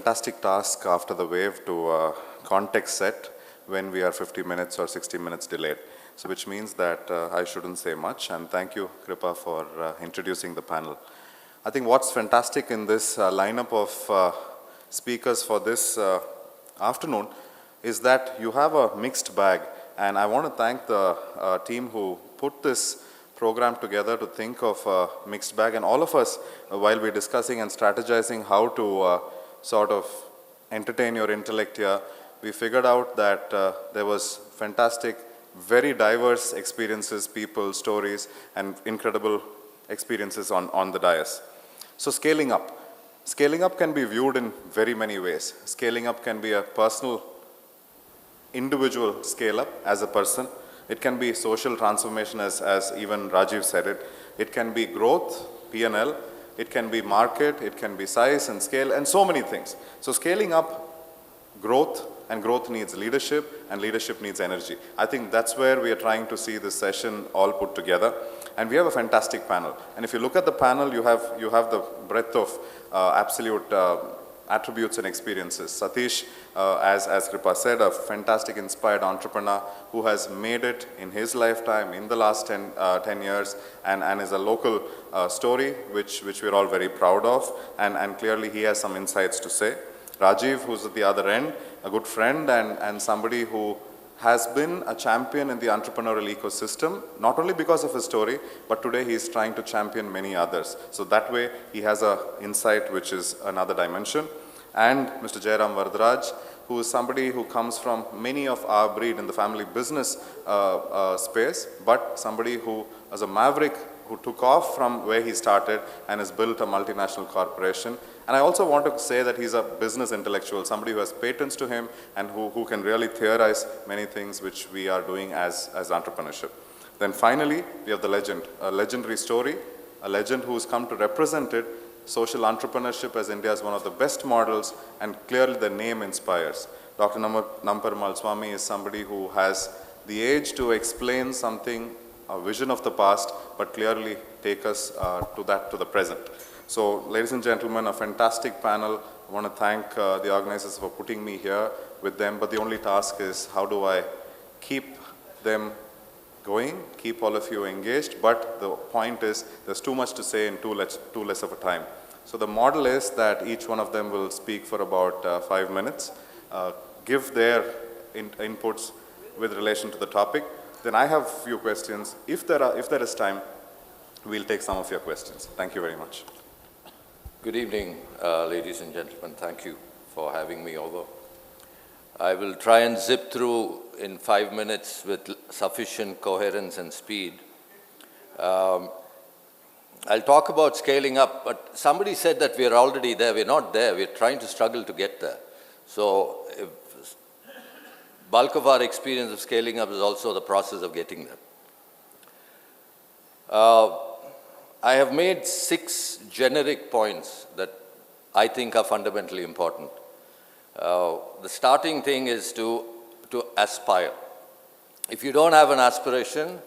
fantastic task after the wave to context set when we are 50 minutes or 60 minutes delayed. So which means that I shouldn't say much, and thank you, Kripa, for introducing the panel. I think what's fantastic in this lineup of speakers for this afternoon is that you have a mixed bag, and I want to thank the team who put this program together to think of a mixed bag, and all of us, while we're discussing and strategizing how to sort of entertain your intellect here, we figured out that there was fantastic, very diverse experiences, people, stories, and incredible experiences on the dais. So scaling up. Scaling up can be viewed in very many ways. Scaling up can be a personal, individual scale up as a person. It can be social transformation, as even Rajeev said it. It can be growth, P&L. It can be market. It can be size and scale, and so many things. So scaling up, growth, and growth needs leadership, and leadership needs energy. I think that's where we are trying to see this session all put together. And we have a fantastic panel. And if you look at the panel, you have the breadth of absolute attributes and experiences. Sathish, as Kripa said, a fantastic inspired entrepreneur who has made it in his lifetime in the last 10 years, and is a local story which we're all very proud of, and clearly he has some insights to say. Rajeev, who's at the other end, a good friend and somebody who has been a champion in the entrepreneurial ecosystem, not only because of his story, but today he's trying to champion many others. So that way, he has an insight which is another dimension. And Mr. Jairam Varadaraj, who is somebody who comes from many of our breed in the family business space, but somebody who, as a maverick, who took off from where he started and has built a multinational corporation. And I also want to say that he's a business intellectual, somebody who has patents to him and who can really theorize many things which we are doing as entrepreneurship. Then finally, we have the legend, a legendary story, a legend who's come to represent it, social entrepreneurship as India's one of the best models, and clearly the name inspires. Dr. Namperumal Swamy is somebody who has the age to explain something, a vision of the past, but clearly take us to the present. So, ladies and gentlemen, a fantastic panel. I want to thank the organizers for putting me here with them, but the only task is how do I keep them going, keep all of you engaged, but the point is there's too much to say in too less of a time. So the model is that each one of them will speak for about 5 minutes, give their inputs with relation to the topic. Then I have a few questions. If there is time, we'll take some of your questions. Thank you very much. Good evening, ladies and gentlemen. Thank you for having me over. I will try and zip through in 5 minutes with sufficient coherence and speed. I'll talk about scaling up, but somebody said that we're already there. We're not there. We're trying to struggle to get there. So bulk of our experience of scaling up is also the process of getting there. I have made 6 generic points that I think are fundamentally important. The starting thing is to aspire. If you don't have an aspiration,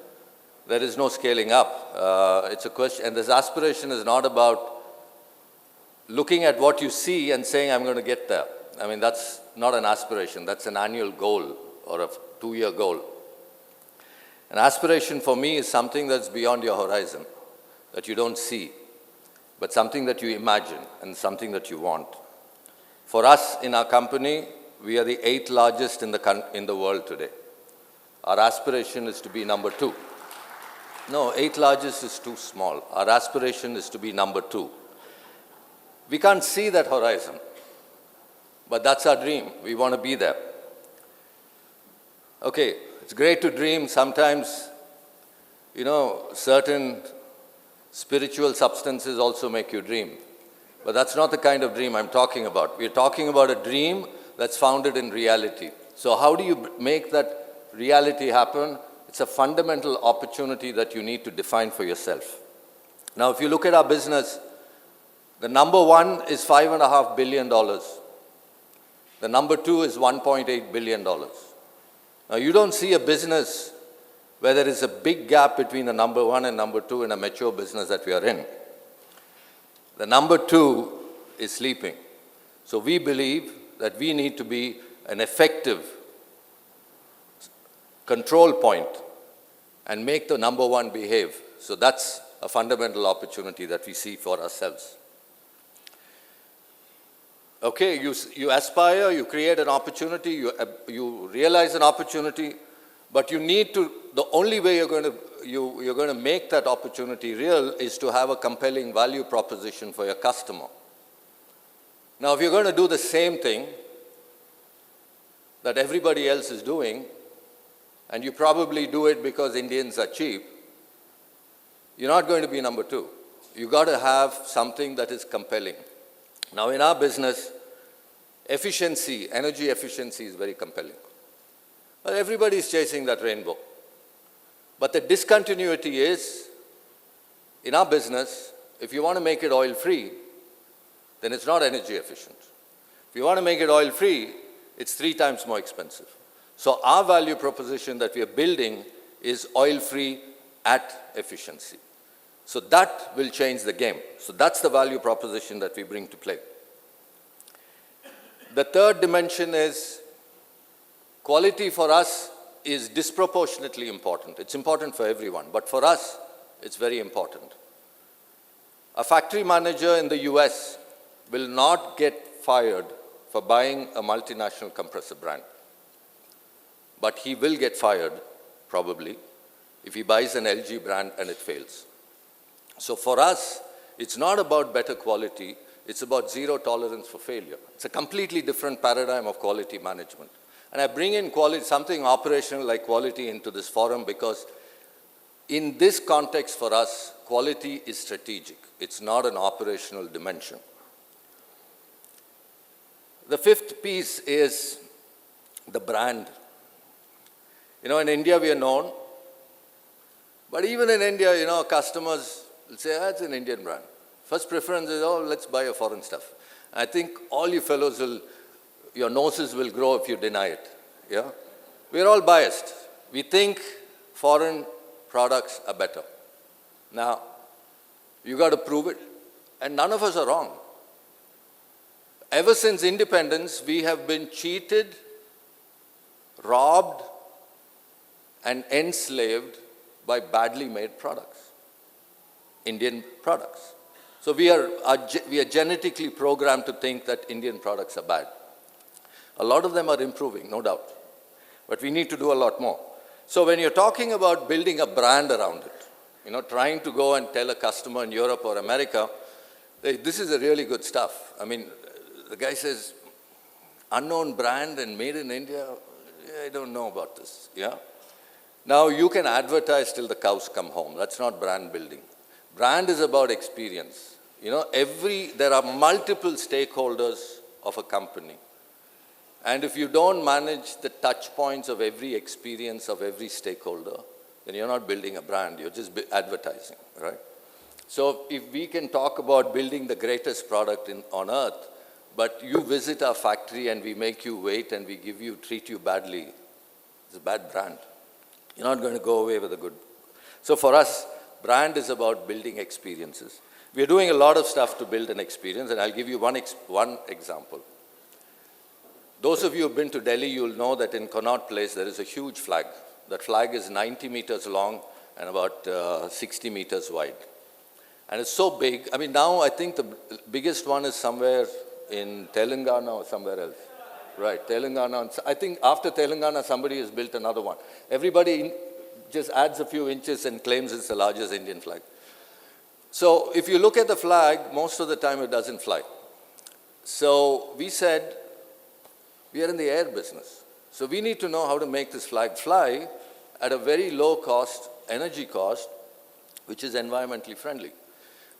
there is no scaling up. It's a question, and this aspiration is not about looking at what you see and saying, I'm going to get there. I mean, that's not an aspiration. That's an annual goal or a 2-year goal. An aspiration for me is something that's beyond your horizon, that you don't see, but something that you imagine and something that you want. For us in our company, we are the 8th largest in the world today. Our aspiration is to be number 2. No, 8th largest is too small. Our aspiration is to be number 2. We can't see that horizon, but that's our dream. We want to be there. Okay, it's great to dream. Sometimes, you know, certain spiritual substances also make you dream. But that's not the kind of dream I'm talking about. We're talking about a dream that's founded in reality. So how do you make that reality happen? It's a fundamental opportunity that you need to define for yourself. Now, if you look at our business, the number 1 is $5.5 billion. The number 2 is $1.8 billion. Now, you don't see a business where there is a big gap between the number 1 and number 2 in a mature business that we are in. The number 2 is sleeping. So we believe that we need to be an effective control point and make the number one behave. So that's a fundamental opportunity that we see for ourselves. Okay, you aspire, you create an opportunity, you realize an opportunity, but you need to, the only way you're going to make that opportunity real is to have a compelling value proposition for your customer. Now, if you're going to do the same thing that everybody else is doing, and you probably do it because Indians are cheap, you're not going to be number two. You've got to have something that is compelling. Now, in our business, efficiency, energy efficiency is very compelling. Well, everybody is chasing that rainbow. But the discontinuity is, in our business, if you want to make it oil-free, then it's not energy efficient. If you want to make it oil-free, it's 3 times more expensive. So our value proposition that we are building is oil-free at efficiency. So that will change the game. So that's the value proposition that we bring to play. The third dimension is quality for us is disproportionately important. It's important for everyone, but for us, it's very important. A factory manager in the US will not get fired for buying a multinational compressor brand. But he will get fired, probably, if he buys an LG brand and it fails. So for us, it's not about better quality, it's about zero tolerance for failure. It's a completely different paradigm of quality management. And I bring in quality, something operational like quality into this forum because in this context for us, quality is strategic. It's not an operational dimension. The fifth piece is the brand. You know, in India we are known, but even in India, you know, customers will say, it's an Indian brand. First preference is, let's buy a foreign stuff. I think all you fellows your noses will grow if you deny it. Yeah? We're all biased. We think foreign products are better. Now, you got to prove it, and none of us are wrong. Ever since independence, we have been cheated, robbed, and enslaved by badly made products, Indian products. So we are genetically programmed to think that Indian products are bad. A lot of them are improving, no doubt, but we need to do a lot more. So when you're talking about building a brand around it, you know, trying to go and tell a customer in Europe or America, this is a really good stuff. I mean, the guy says, unknown brand and made in India, I don't know about this, yeah? Now, you can advertise till the cows come home. That's not brand building. Brand is about experience. You know, there are multiple stakeholders of a company. And if you don't manage the touch points of every experience of every stakeholder, then you're not building a brand, you're just advertising, right? So if we can talk about building the greatest product on earth, but you visit our factory and we make you wait and we treat you badly, it's a bad brand. You're not going to go away with a good. So for us, brand is about building experiences. We are doing a lot of stuff to build an experience, and I'll give you one example. Those of you who have been to Delhi, you'll know that in Connaught Place, there is a huge flag. That flag is 90 meters long and about 60 meters wide. And it's so big. I mean, now I think the biggest one is somewhere in Telangana or somewhere else. Right, Telangana. I think after Telangana, somebody has built another one. Everybody just adds a few inches and claims it's the largest Indian flag. So if you look at the flag, most of the time it doesn't fly. So we said, we are in the air business. So we need to know how to make this flag fly at a very low cost, energy cost, which is environmentally friendly.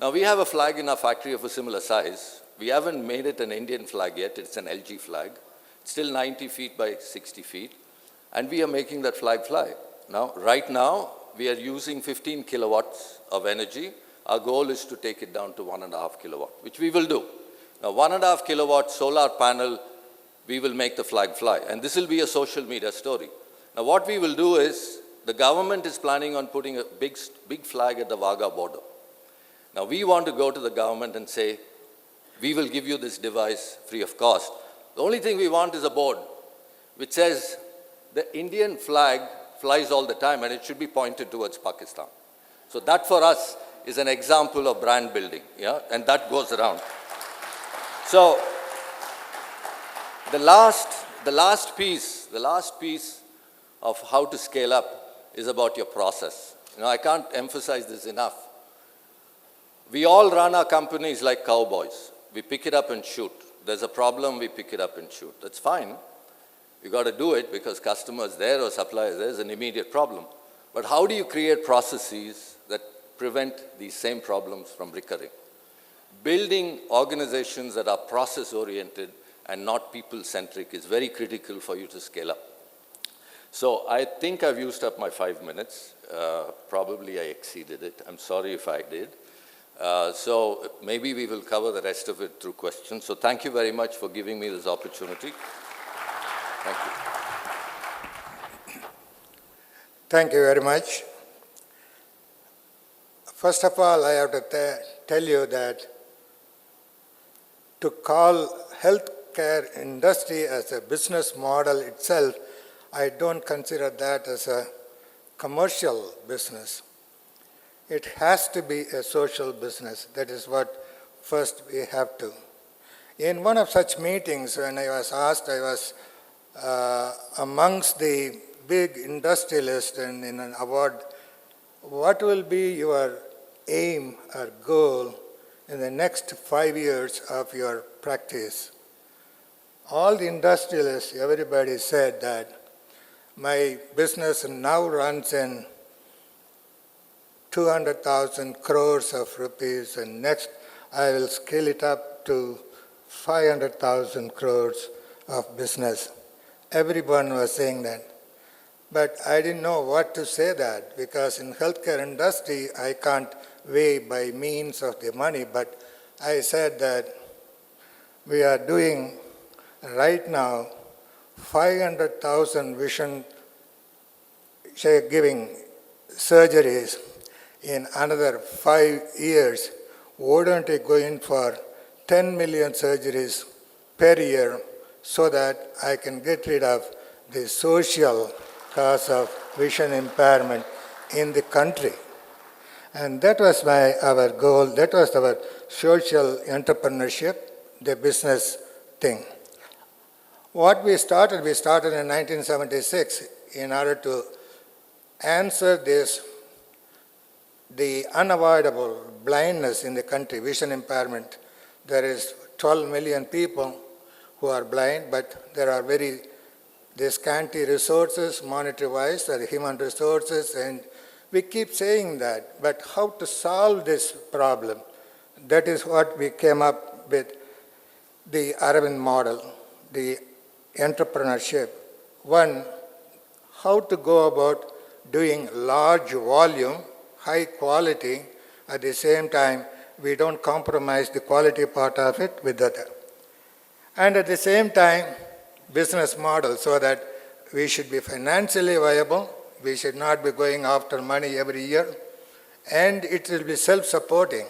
Now we have a flag in our factory of a similar size. We haven't made it an Indian flag yet, it's an LG flag. It's still 90 feet by 60 feet. And we are making that flag fly. Now, right now, we are using 15 kilowatts of energy. Our goal is to take it down to 1.5 kilowatt, which we will do. Now, 1.5 kilowatt solar panel, we will make the flag fly. And this will be a social media story. Now, what we will do is, the government is planning on putting a big flag at the Wagah border. Now, we want to go to the government and say, we will give you this device free of cost. The only thing we want is a board which says the Indian flag flies all the time and it should be pointed towards Pakistan. So that for us is an example of brand building, yeah? And that goes around. So the last piece of how to scale up is about your process. I can't emphasize this enough. We all run our companies like cowboys. We pick it up and shoot. There's a problem, we pick it up and shoot. That's fine. You got to do it because customers there or suppliers there is an immediate problem. But how do you create processes that prevent these same problems from recurring? Building organizations that are process-oriented and not people-centric is very critical for you to scale up. So I think I've used up my 5 minutes. Probably I exceeded it. I'm sorry if I did. So maybe we will cover the rest of it through questions. So thank you very much for giving me this opportunity. Thank you. Thank you very much. First of all, I have to tell you that to call healthcare industry as a business model itself, I don't consider that as a commercial business. It has to be a social business. That is what first we have to. In one of such meetings, when I was asked, I was amongst the big industrialists and in an award, what will be your aim or goal in the next 5 years of your practice? All the industrialists, everybody said that my business now runs in 200,000 crores of rupees, and next I will scale it up to 500,000 crores of business. Everyone was saying that. But I didn't know what to say that, because in healthcare industry, I can't weigh by means of the money, but I said that we are doing right now 500,000 vision giving surgeries. In another 5 years, wouldn't we go in for 10 million surgeries per year so that I can get rid of the social cause of vision impairment in the country? And that was our goal. That was our social entrepreneurship, the business thing. What we started in 1976 in order to answer this, the unavoidable blindness in the country, vision impairment. There is 12 million people who are blind, but there are very scanty resources, monetary-wise, or human resources, and we keep saying that. But how to solve this problem? That is what we came up with, the Aravind model, the entrepreneurship. One, how to go about doing large volume, high quality, at the same time we don't compromise the quality part of it with that. And at the same time, business model, so that we should be financially viable, we should not be going after money every year, and it will be self-supporting.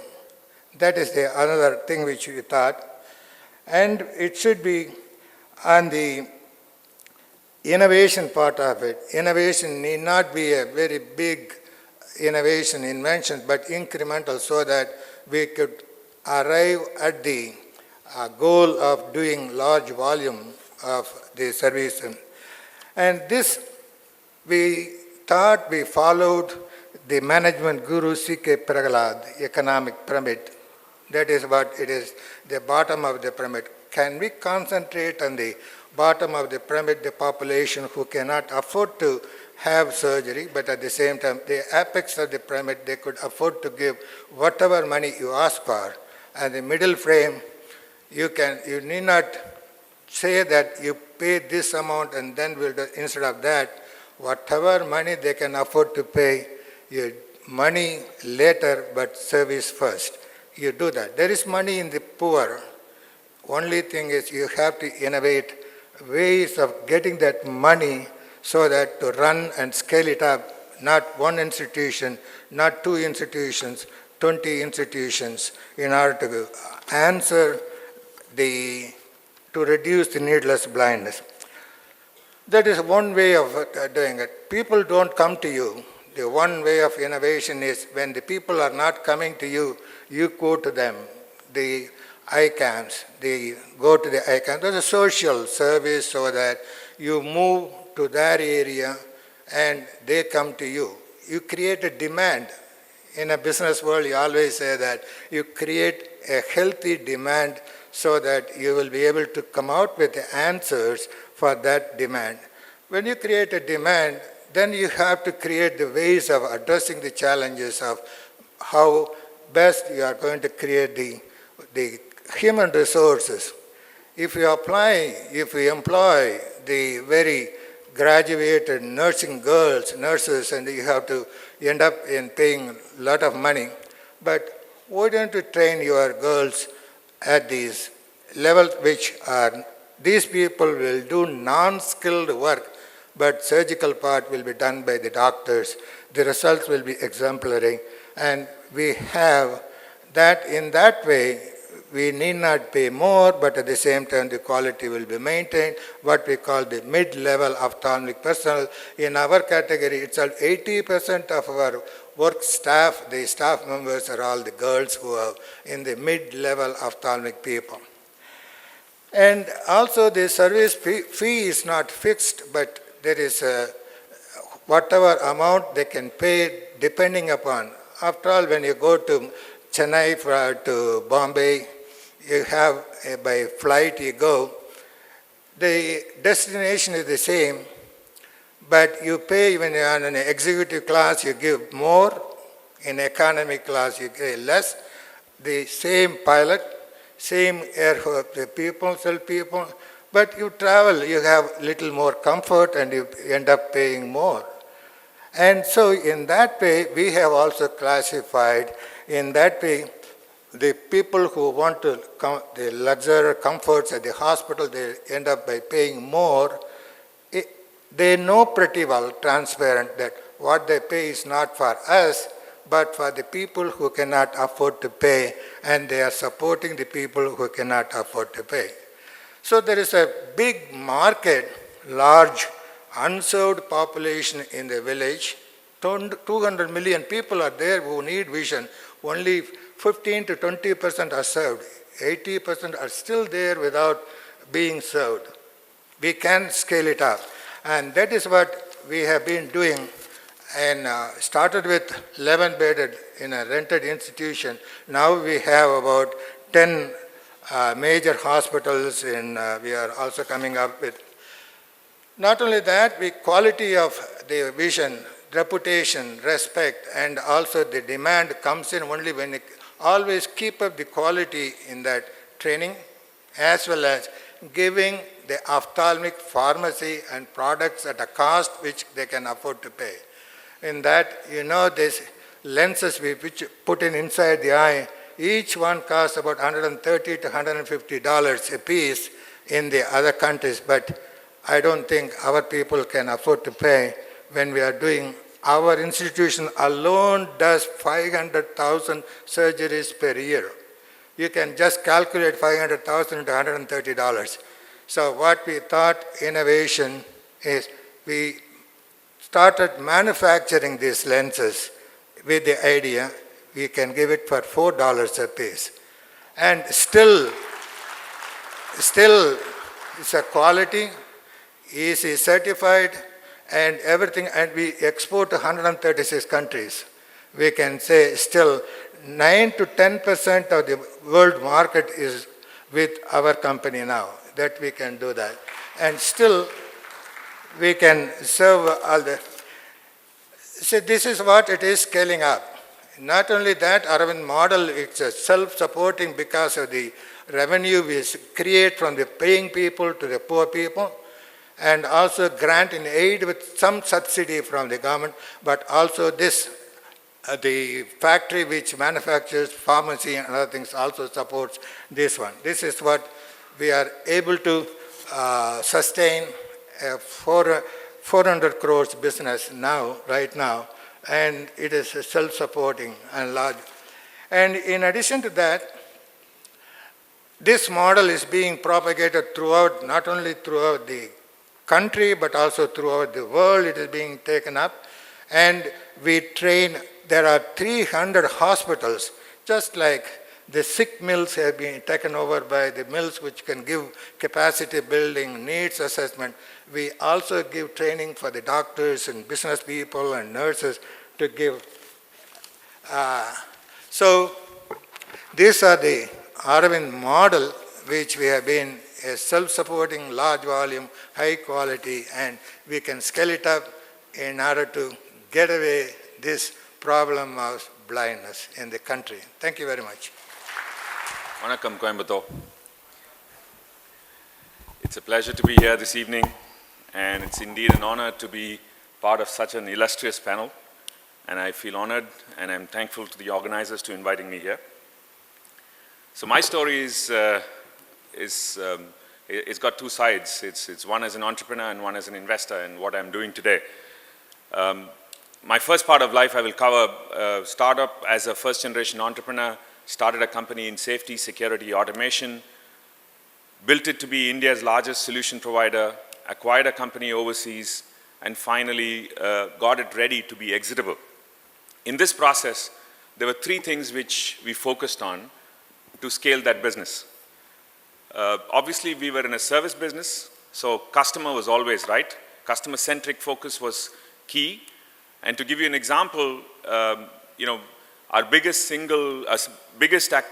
That is the another thing which we thought. And it should be on the innovation part of it. Innovation need not be a very big innovation invention, but incremental, so that we could arrive at the goal of doing large volume of the service. And this, we thought we followed the management guru C.K. Prahalad, economic pyramid. That is what it is, the bottom of the pyramid. Can we concentrate on the bottom of the pyramid, the population who cannot afford to have surgery, but at the same time, the apex of the pyramid, they could afford to give whatever money you ask for. And the middle frame, you need not say that you pay this amount and then we'll do, instead of that, whatever money they can afford to pay, you money later, but service first. You do that. There is money in the poor. Only thing is you have to innovate ways of getting that money so that to run and scale it up, not one institution, not two institutions, 20 institutions, in order to answer to reduce the needless blindness. That is one way of doing it. People don't come to you. The one way of innovation is when the people are not coming to you, you go to them. The ICANNs, they go to the ICANN. There's a social service so that you move to their area and they come to you. You create a demand. In a business world, you always say that you create a healthy demand so that you will be able to come out with the answers for that demand. When you create a demand, then you have to create the ways of addressing the challenges of how best you are going to create the human resources. If you employ the very graduated nursing girls, nurses, and you have to end up in paying a lot of money, but why don't you train your girls at these levels which are, these people will do non-skilled work, but surgical part will be done by the doctors. The results will be exemplary, and we have that in that way. We need not pay more, but at the same time the quality will be maintained, what we call the mid-level ophthalmic personnel. In our category itself, 80% of our work staff, the staff members are all the girls who are in the mid-level ophthalmic people. And also the service fee is not fixed, but there is whatever amount they can pay depending upon. After all, when you go to Chennai to Bombay, you have, by flight you go, the destination is the same, but you pay when you are in an executive class, you give more, in economy class you give less. The same pilot, same people, but you travel, you have little more comfort and you end up paying more. And so in that way, we have also classified in that way the people who want to the luxury comforts at the hospital, they end up by paying more. They know pretty well, transparent, that what they pay is not for us, but for the people who cannot afford to pay, and they are supporting the people who cannot afford to pay. So there is a big market, large, unserved population in the village. 200 million people are there who need vision. Only 15 to 20% are served. 80% are still there without being served. We can scale it up. And that is what we have been doing, and started with 11-bedded in a rented institution. Now we have about 10 major hospitals, and we are also coming up with. Not only that, the quality of the vision, reputation, respect, and also the demand comes in only when it always keep up the quality in that training, as well as giving the ophthalmic pharmacy and products at a cost which they can afford to pay. In that, you know, these lenses which put in inside the eye, each one costs about $130 to $150 a piece in the other countries, but I don't think our people can afford to pay when we are doing. Our institution alone does 500,000 surgeries per year. You can just calculate 500,000 to $130. So what we thought innovation is, we started manufacturing these lenses with the idea we can give it for $4 a piece. And still it's a quality, easy certified, and everything, and we export to 136 countries. We can say still 9 to 10% of the world market is with our company now, that we can do that. And still we can serve all the. So this is what it is scaling up. Not only that, Aravind model, it's a self-supporting because of the revenue we create from the paying people to the poor people, and also grant in aid with some subsidy from the government, but also this, the factory which manufactures pharmacy and other things also supports this one. This is what we are able to sustain a 400 crores business now, right now, and it is self-supporting and large. And in addition to that, This model is being propagated throughout, not only throughout the country, but also throughout the world. It is being taken up. And we train, there are 300 hospitals, just like the sick mills have been taken over by the mills which can give capacity building, needs assessment. We also give training for the doctors and business people and nurses to give. So these are the Aravind model, which we have been a self-supporting, large volume, high quality, and we can scale it up in order to get away this problem of blindness in the country. Thank you very much. Vanakkam, Coimbatore. It's a pleasure to be here this evening, and it's indeed an honor to be part of such an illustrious panel. And I feel honored, and I'm thankful to the organizers to inviting me here. So my story it's got two sides. It's one as an entrepreneur and one as an investor, and what I'm doing today. My first part of life, I will cover startup as a first-generation entrepreneur, started a company in safety, security, automation, built it to be India's largest solution provider, acquired a company overseas, and finally got it ready to be exitable. In this process, there were three things which we focused on to scale that business. Obviously, we were in a service business, so customer was always right. Customer-centric focus was key. And to give you an example, our biggest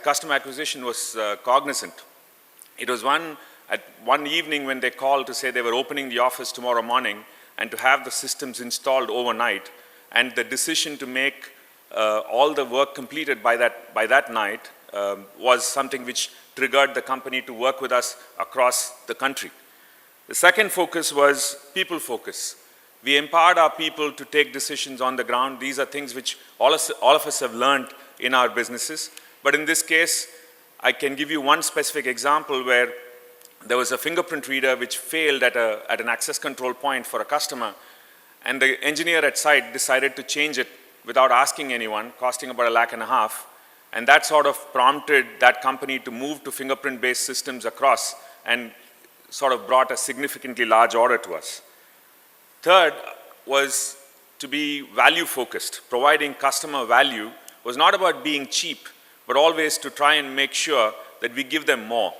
customer acquisition was Cognizant. It was one evening when they called to say they were opening the office tomorrow morning and to have the systems installed overnight, and the decision to make all the work completed by that night was something which triggered the company to work with us across the country. The second focus was people focus. We empowered our people to take decisions on the ground. These are things which all of us have learned in our businesses. But in this case, I can give you one specific example where there was a fingerprint reader which failed at an access control point for a customer, and the engineer at site decided to change it without asking anyone, costing about $1.5 lakh. And that sort of prompted that company to move to fingerprint-based systems across and sort of brought a significantly large order to us. Third was to be value-focused. Providing customer value was not about being cheap, but always to try and make sure that we give them more.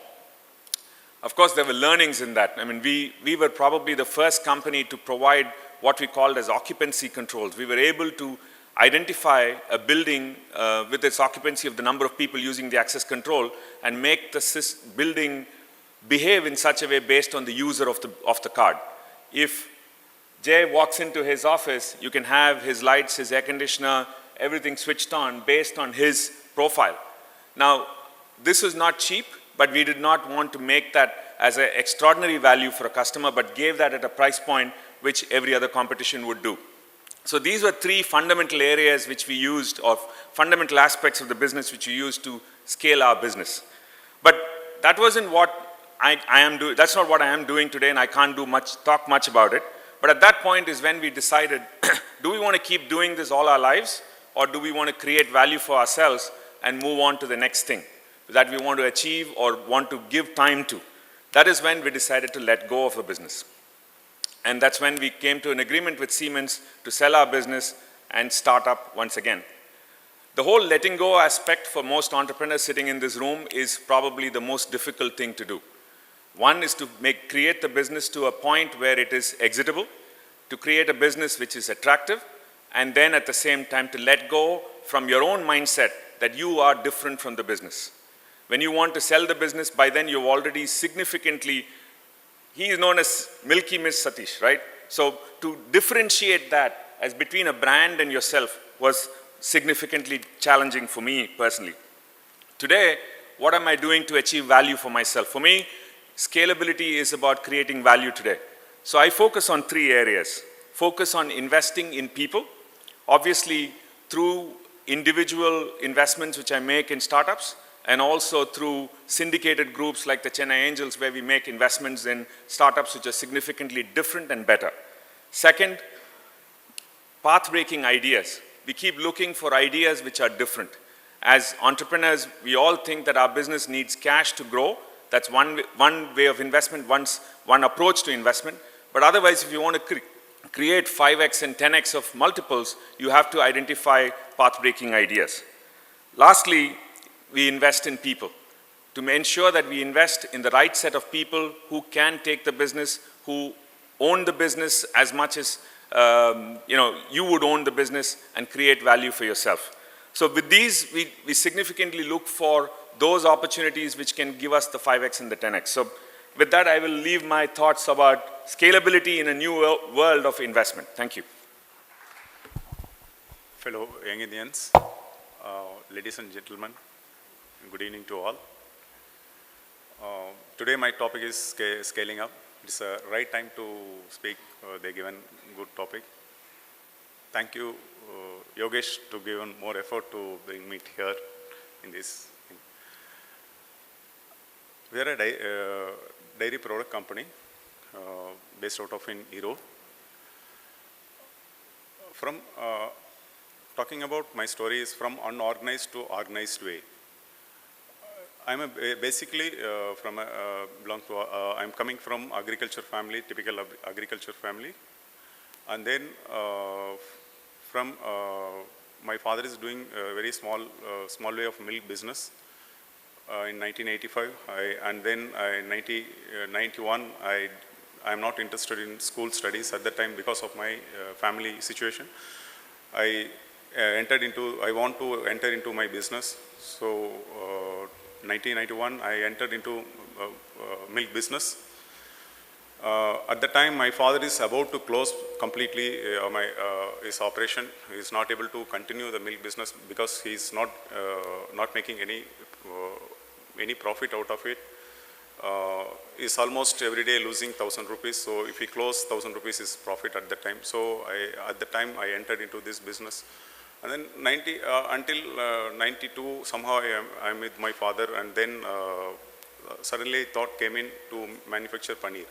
Of course, there were learnings in that. I mean, we were probably the first company to provide what we called as occupancy controls. We were able to identify a building with its occupancy of the number of people using the access control and make the building behave in such a way based on the user of the card. If Jay walks into his office, you can have his lights, his air conditioner, everything switched on based on his profile. Now, this was not cheap, but we did not want to make that as an extraordinary value for a customer, but gave that at a price point which every other competition would do. So these were three fundamental areas which we used, or fundamental aspects of the business which we used to scale our business. But that wasn't what I am doing. That's not what I am doing today, and I can't talk much about it. But at that point is when we decided, do we want to keep doing this all our lives, or do we want to create value for ourselves and move on to the next thing that we want to achieve or want to give time to? That is when we decided to let go of a business. And that's when we came to an agreement with Siemens to sell our business and start up once again. The whole letting go aspect for most entrepreneurs sitting in this room is probably the most difficult thing to do. One is to create the business to a point where it is exitable, to create a business which is attractive, and then at the same time to let go from your own mindset that you are different from the business. When you want to sell the business, by then you've already significantly, he is known as MilkyMist Sathish, right? So to differentiate that as between a brand and yourself was significantly challenging for me personally. Today, what am I doing to achieve value for myself? For me, scalability is about creating value today. So I focus on three areas. Focus on investing in people, obviously through individual investments which I make in startups, and also through syndicated groups like the Chennai Angels, where we make investments in startups which are significantly different and better. Second, path-breaking ideas. We keep looking for ideas which are different. As entrepreneurs, we all think that our business needs cash to grow. That's one way of investment, one approach to investment. But otherwise, if you want to create 5x and 10x of multiples, you have to identify path-breaking ideas. Lastly, we invest in people to ensure that we invest in the right set of people who can take the business, who own the business as much as you would own the business and create value for yourself. So with these, we significantly look for those opportunities which can give us the 5x and the 10x. So with that, I will leave my thoughts about scalability in a new world of investment. Thank you. Fellow young Indians, ladies and gentlemen, good evening to all. Today my topic is scaling up. It's the right time to speak. They given good topic. Thank you, Yogesh, to give more effort to bring me here in this thing. We are a dairy product company based out of in Europe. From talking about my story is from unorganized to organized way. I'm basically I'm coming from agriculture family, typical agriculture family, and then my father is doing a very small way of milk business in 1985, and then in 1991 I'm not interested in school studies at that time because of my family situation. I want to enter into my business. So 1991 I entered into milk business. At the time my father is about to close completely his operation. He is not able to continue the milk business because he is not making any profit out of it. Is almost every day losing 1,000 rupees. So if he close 1,000 rupees is profit at the time. So at the time I entered into this business. And then until 92, somehow I'm with my father, and then suddenly thought came in to manufacture paneer.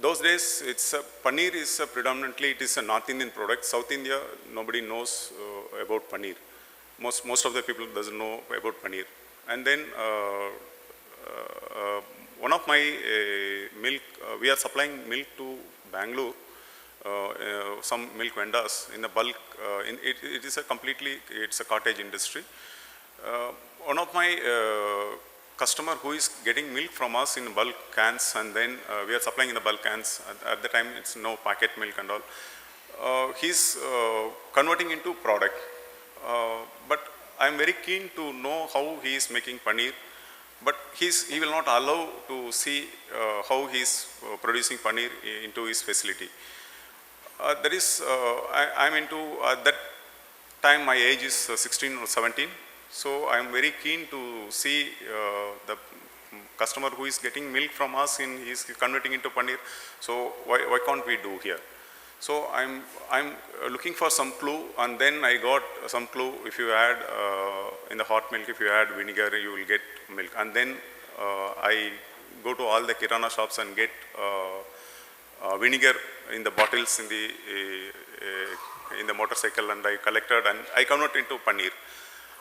Those days, paneer is predominantly, it is a North Indian product. South India, nobody knows about paneer. Most of the people doesn't know about paneer. And then one of my milk, we are supplying milk to Bangalore. Some milk vendors in the bulk, it is it's a cottage industry. One of my customer who is getting milk from us in bulk cans, and then we are supplying in the bulk cans. At the time it's no packet milk and all. He's converting into product. But I'm very keen to know how he is making paneer. But he will not allow to see how he is producing paneer into his facility. I'm into, at that time my age is 16 or 17, so I'm very keen to see the customer who is getting milk from us and he is converting into paneer, so why can't we do here? So I'm looking for some clue, and then I got some clue. If you add in the hot milk, if you add vinegar, you will get milk. And then I go to all the kirana shops and get vinegar in the bottles in the motorcycle, and I collected and I convert into paneer.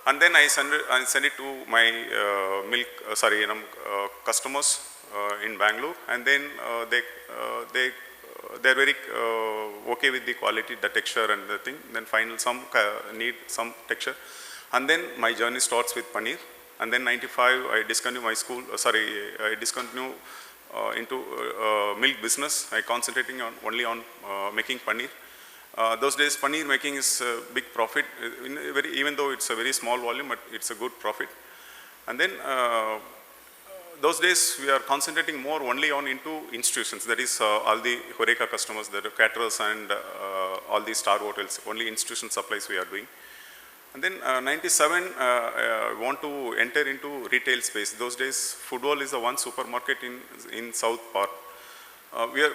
And then I send it to my customers in Bangalore, and then they're very okay with the quality, the texture and the thing. Then final some need some texture, and then my journey starts with paneer. And then 95 I discontinue my school. I discontinue into milk business. I concentrating only on making paneer. Those days paneer making is a big profit, even though it's a very small volume, but it's a good profit. And then those days we are concentrating more only on into institutions, that is all the Horeca customers, the caterers and all the star hotels, only institution supplies we are doing. And then 97 want to enter into retail space. Those days Foodwall is the one supermarket in South Part.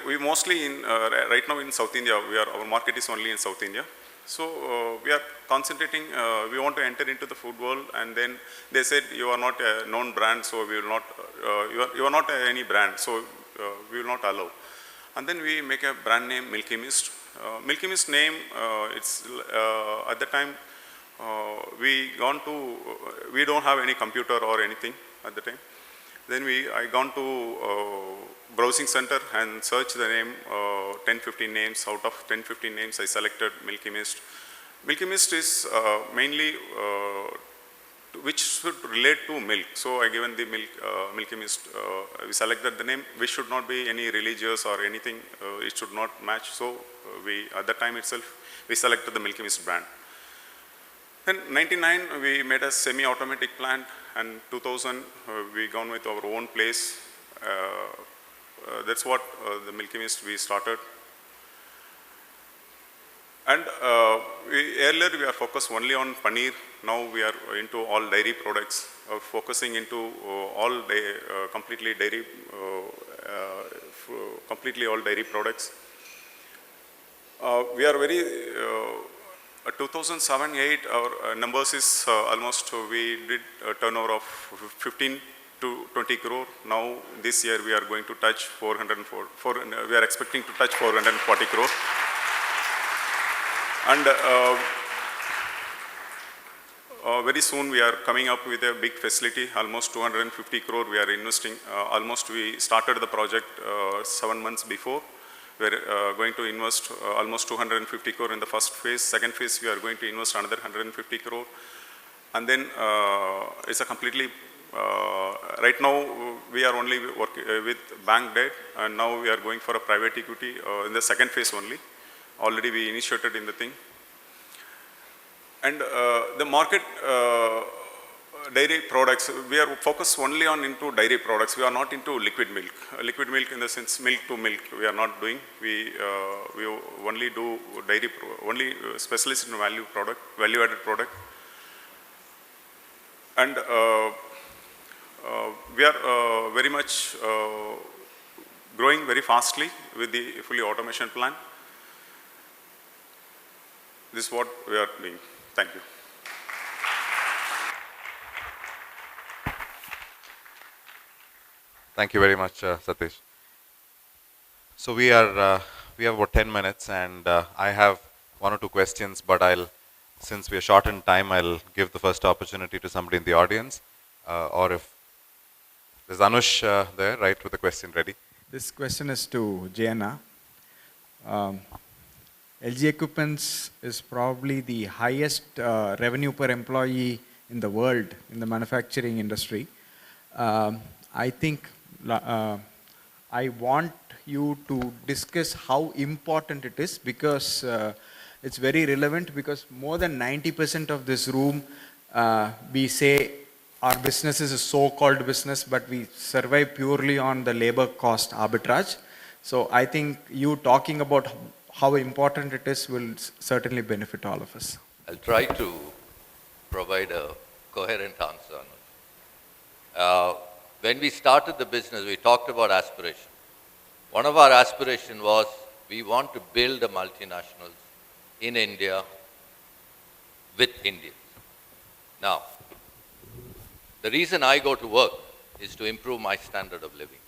We mostly in right now in South India, our market is only in South India. So we are concentrating, we want to enter into the food world, and then they said you are not a known brand, so we will not, you are not any brand, so we will not allow. And then we make a brand name MilkyMist. MilkyMist name, it's at the time we don't have any computer or anything at the time. Then I gone to browsing center and searched the name, 10-15 names. Out of 10-15 names, I selected MilkyMist. MilkyMist is mainly which should relate to milk. So I given the MilkyMist. We selected the name. We should not be any religious or anything. It should not match. So at the time itself, we selected the MilkyMist brand. Then 99, we made a semi-automatic plant, and 2000, we gone with our own place. That's what the MilkyMist we started. And earlier we are focused only on paneer. Now we are into all dairy products, focusing into completely all dairy products. We are very 2007-8, our numbers is almost, we did a turnover of 15 to 20 crore. Now this year we are going to touch we are expecting to touch 440 crore. And very soon we are coming up with a big facility, almost 250 crore we are investing. Almost we started the project 7 months before. We are going to invest almost 250 crore in the first phase. Second phase, we are going to invest another 150 crore. And then it's a completely, right now we are only working with bank debt, and now we are going for a private equity in the second phase only. Already we initiated in the thing. And the market, dairy products, we are focused only on into dairy products. We are not into liquid milk. Liquid milk in the sense milk to milk, we are not doing. We only do dairy, only specialist in value-added product. And we are very much growing very fastly with the fully automation plan. This is what we are doing. Thank you. Thank you very much, Sathish. So we have about 10 minutes, and I have 1 or 2 questions, but since we are short in time, I'll give the first opportunity to somebody in the audience, or if there's Anush there, right, with a question ready. This question is to Jayana. LG Equipments is probably the highest revenue per employee in the world in the manufacturing industry. I think I want you to discuss how important it is, because it's very relevant, because more than 90% of this room, we say our business is a so-called business, but we survive purely on the labor cost arbitrage. So I think you talking about how important it is will certainly benefit all of us. I'll try to provide a coherent answer. When we started the business, we talked about aspiration. One of our aspirations was we want to build a multinationals in India with Indians. Now, the reason I go to work is to improve my standard of living.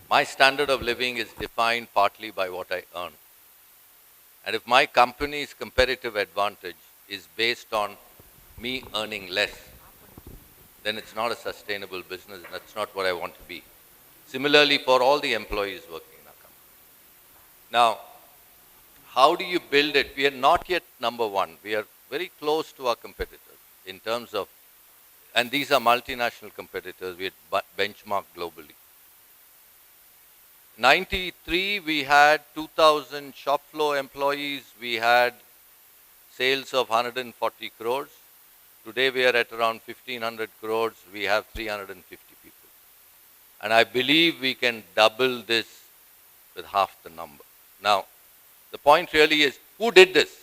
My standard of living is defined partly by what I earn. And if my company's competitive advantage is based on me earning less, then it's not a sustainable business, and that's not what I want to be. Similarly, for all the employees working in our company. Now, how do you build it? We are not yet number one. We are very close to our competitors in terms of, and these are multinational competitors, we are benchmarked globally. 93, we had 2,000 shop floor employees. We had sales of 140 crores. Today we are at around 1,500 crores. We have 350 people. And I believe we can double this with half the number. Now, the point really is, who did this?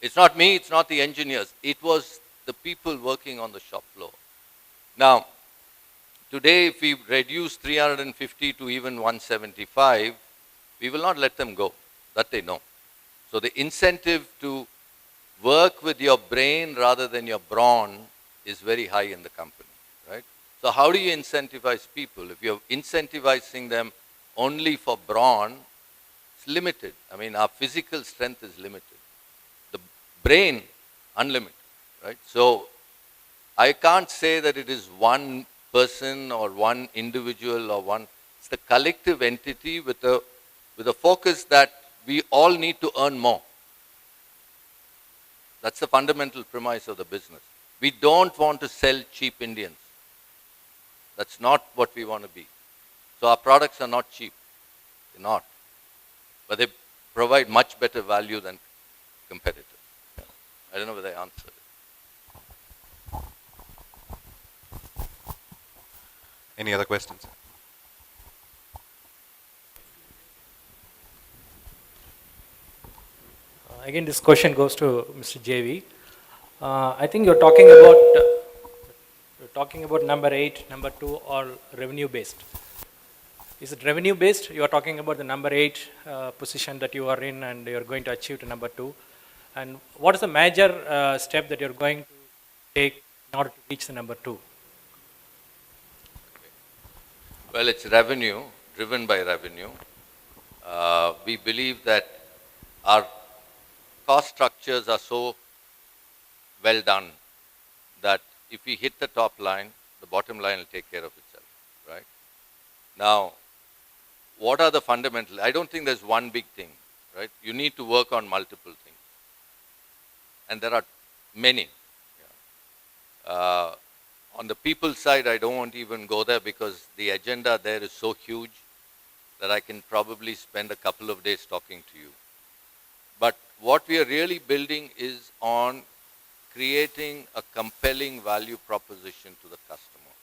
It's not me, it's not the engineers. It was the people working on the shop floor. Now, today, if we reduce 350 to even 175, we will not let them go. That they know. So the incentive to work with your brain rather than your brawn is very high in the company, right? So how do you incentivize people? If you're incentivizing them only for brawn, it's limited. I mean, our physical strength is limited. The brain, unlimited, right? So I can't say that it is one person or one individual or one, it's the collective entity with a focus that we all need to earn more. That's the fundamental premise of the business. We don't want to sell cheap Indians. That's not what we want to be. So our products are not cheap. They're not. But they provide much better value than competitors. I don't know whether I answered it. Any other questions? Again, this question goes to Mr. JV. I think you're talking about number 8, number 2, or revenue based. Is it revenue based? You are talking about the number 8 position that you are in and you're going to achieve to number 2. And what is the major step that you're going to take in order to reach the number 2? Well, it's revenue, driven by revenue. We believe that our cost structures are so well done that if we hit the top line, the bottom line will take care of itself, right? Now, what are the fundamentals? I don't think there's one big thing, right? You need to work on multiple things. And there are many. Yeah. On the people side, I don't want to even go there because the agenda there is so huge that I can probably spend a couple of days talking to you. But what we are really building is on creating a compelling value proposition to the customer.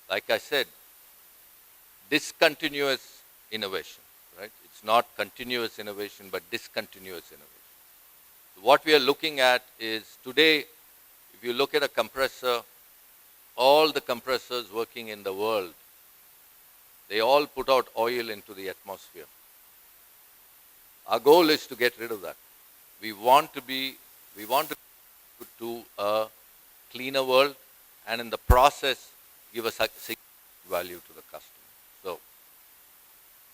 Like I said, discontinuous innovation, right? It's not continuous innovation, but discontinuous innovation. What we are looking at is today, if you look at a compressor, all the compressors working in the world, they all put out oil into the atmosphere. Our goal is to get rid of that. We want to a cleaner world, and in the process, give a significant value to the customer. So,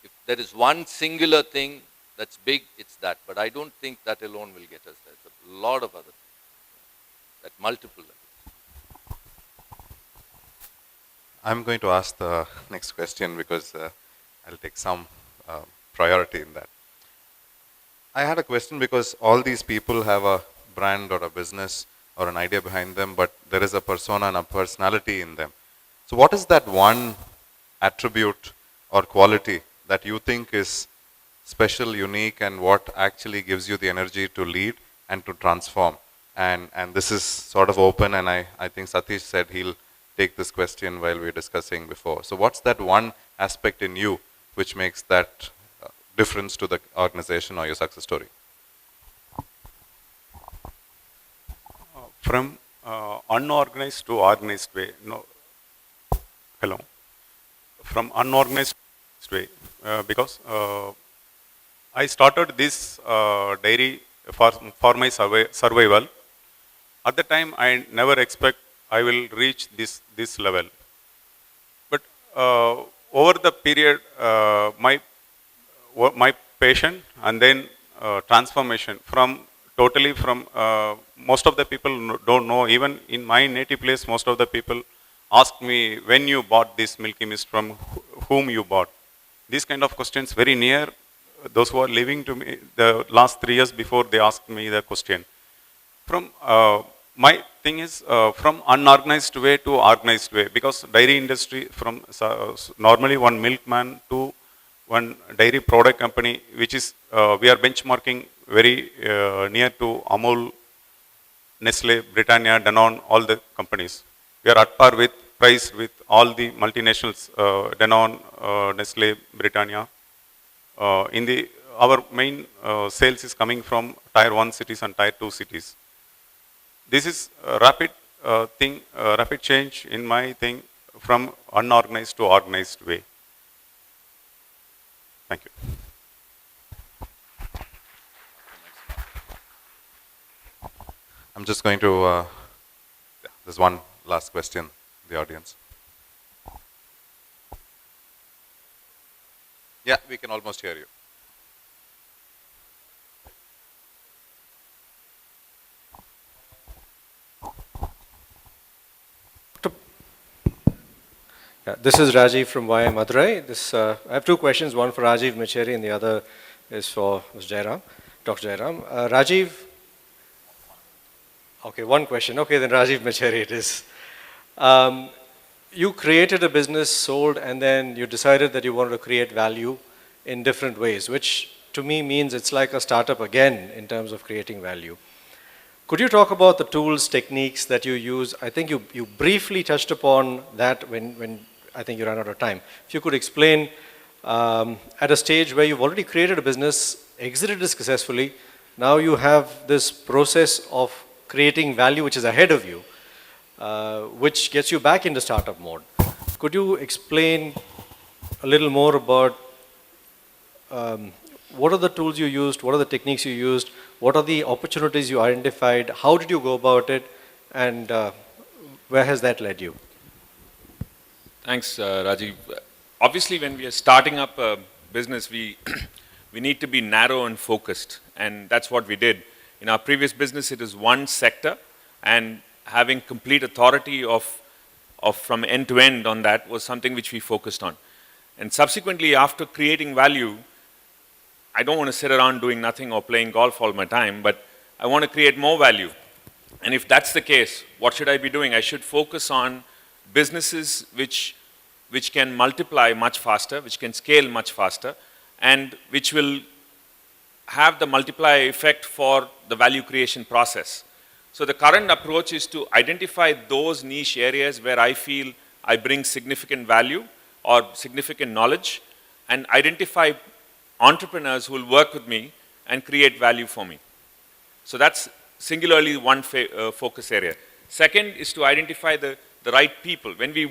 if there is one singular thing that's big, it's that. But I don't think that alone will get us there. There's a lot of other things at multiple levels. I'm going to ask the next question because I'll take some priority in that. I had a question because all these people have a brand or a business or an idea behind them, but there is a persona and a personality in them. So what is that one attribute or quality that you think is special, unique, and what actually gives you the energy to lead and to transform? And this is sort of open, and I think Sathish said he'll take this question while we were discussing before. So what's that one aspect in you which makes that difference to the organization or your success story? From unorganized to organized way. No, hello. From unorganized way, because I started this dairy for my survival. At the time, I never expect I will reach this level. But over the period, my passion and then transformation from most of the people don't know, even in my native place, most of the people ask me, when you bought this MilkyMist, from whom you bought? These kind of questions very near those who are living to me the last 3 years before they asked me the question. From my thing is from unorganized way to organized way, because dairy industry from normally one milkman to one dairy product company, which is we are benchmarking very near to Amul, Nestle, Britannia, Danone, all the companies. We are at par with price with all the multinationals, Danone, Nestle, Britannia. Our main sales is coming from tier 1 cities and tier 2 cities. This is a rapid rapid change in my thing from unorganized to organized way. Thank you. I'm just going to, there's one last question in the audience. Yeah, we can almost hear you. This is Rajeev from YI Madurai. I have two questions, one for Rajeev Mecheri and the other is for Jairam, Dr. Jairam. Rajeev, okay, one question. Okay, then Rajeev Mecheri it is. You created a business, sold, and then you decided that you wanted to create value in different ways, which to me means it's like a startup again in terms of creating value. Could you talk about the tools, techniques that you use? I think you briefly touched upon that when I think you ran out of time. If you could explain at a stage where you've already created a business, exited it successfully, now you have this process of creating value which is ahead of you, which gets you back into startup mode. Could you explain a little more about what are the tools you used, what are the techniques you used, what are the opportunities you identified, how did you go about it, and where has that led you? Thanks, Rajeev. Obviously, when we are starting up a business, we need to be narrow and focused, and that's what we did. In our previous business, it is one sector, and having complete authority of from end to end on that was something which we focused on. And subsequently, after creating value, I don't want to sit around doing nothing or playing golf all my time, but I want to create more value. And if that's the case, what should I be doing? I should focus on businesses which can multiply much faster, which can scale much faster, and which will have the multiplier effect for the value creation process. So the current approach is to identify those niche areas where I feel I bring significant value or significant knowledge, and identify entrepreneurs who will work with me and create value for me. So that's singularly one focus area. Second is to identify the right people. When we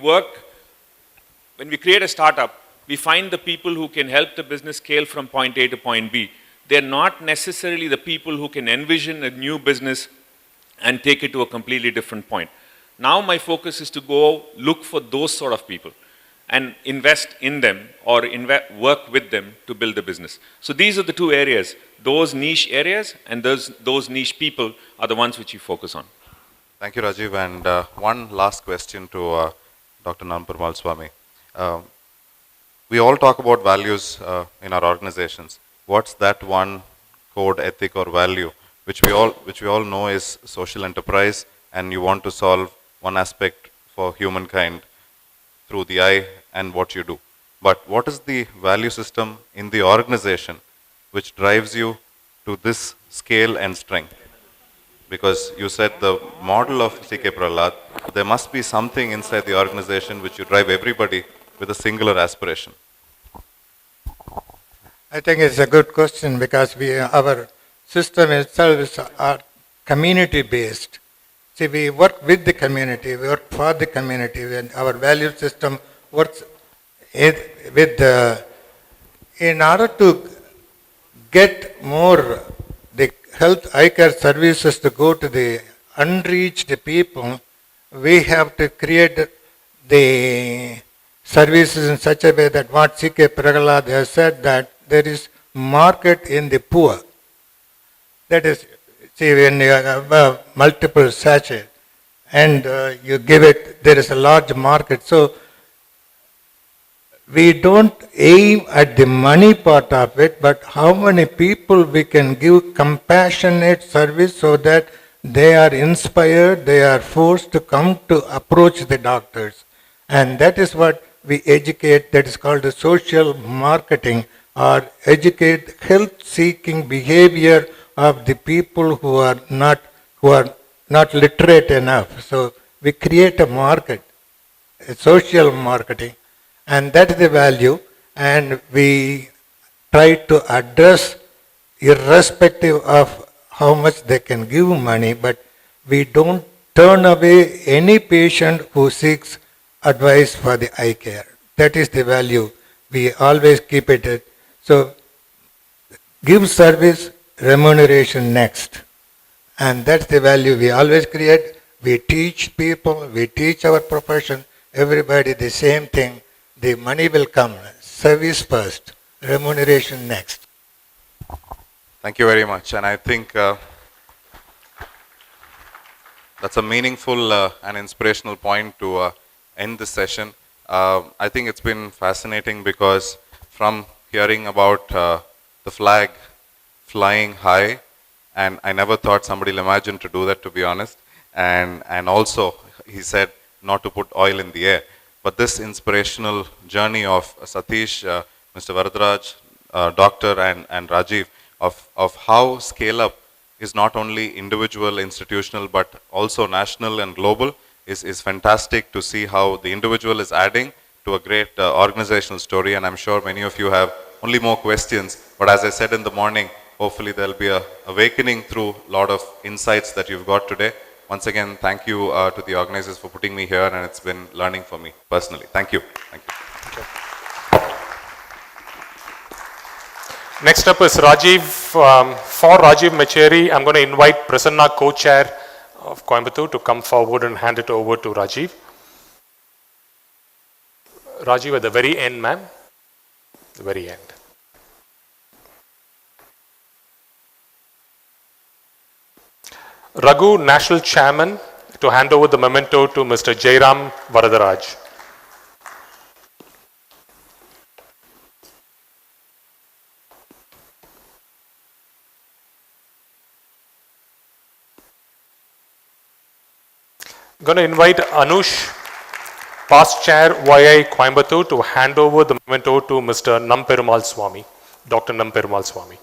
create a startup, we find the people who can help the business scale from point A to point B. They're not necessarily the people who can envision a new business and take it to a completely different point. Now my focus is to go look for those sort of people and invest in them or work with them to build the business. So these are the two areas. Those niche areas and those niche people are the ones which you focus on. Thank you, Rajeev. And one last question to Dr. Namperumal Swamy. We all talk about values in our organizations. What's that one code, ethic, or value which we all know is social enterprise, and you want to solve one aspect for humankind through the eye and what you do? But what is the value system in the organization which drives you to this scale and strength? Because you said the model of C.K. Prahlad, there must be something inside the organization which you drive everybody with a singular aspiration. I think it's a good question because our system itself is community-based. See, we work with the community, we work for the community, and our value system works in order to get more the health eye care services to go to the unreached people, we have to create the services in such a way that what C.K. Prahlad has said, that there is market in the poor. That is, see, when you have multiple sachets and you give it, there is a large market. So we don't aim at the money part of it, but how many people we can give compassionate service so that they are inspired, they are forced to come to approach the doctors. And that is what we educate, that is called the social marketing, or educate health-seeking behavior of the people who are not literate enough. So we create a market, a social marketing, and that is the value, and we try to address irrespective of how much they can give money, but we don't turn away any patient who seeks advice for the eye care. That is the value. We always keep it. So give service, remuneration next. And that's the value we always create. We teach people, we teach our profession, everybody the same thing. The money will come. Service first, remuneration next. Thank you very much. And I think that's a meaningful and inspirational point to end this session. I think it's been fascinating because from hearing about the flag flying high, and I never thought somebody will imagine to do that, to be honest, and also he said not to put oil in the air. But this inspirational journey of Sathish, Mr. Varadaraj, Doctor and Rajeev, of how scale up is not only individual, institutional, but also national and global is fantastic to see how the individual is adding to a great organizational story. And I'm sure many of you have only more questions, but as I said in the morning, hopefully there'll be a awakening through a lot of insights that you've got today. Once again, thank you to the organizers for putting me here, and it's been learning for me personally. Thank you. Thank you. Okay. Next up is Rajeev. For Rajeev Mecheri, I'm going to invite Prasanna, co-chair of Coimbatore, to come forward and hand it over to Rajeev. Rajeev at the very end, ma'am. The very end. Raghu, National Chairman, to hand over the memento to Mr. Jairam Varadaraj. I'm going to invite Anush, past chair YI Coimbatore, to hand over the memento to Mr. Namperumal Swamy, Dr. Namperumal Swamy.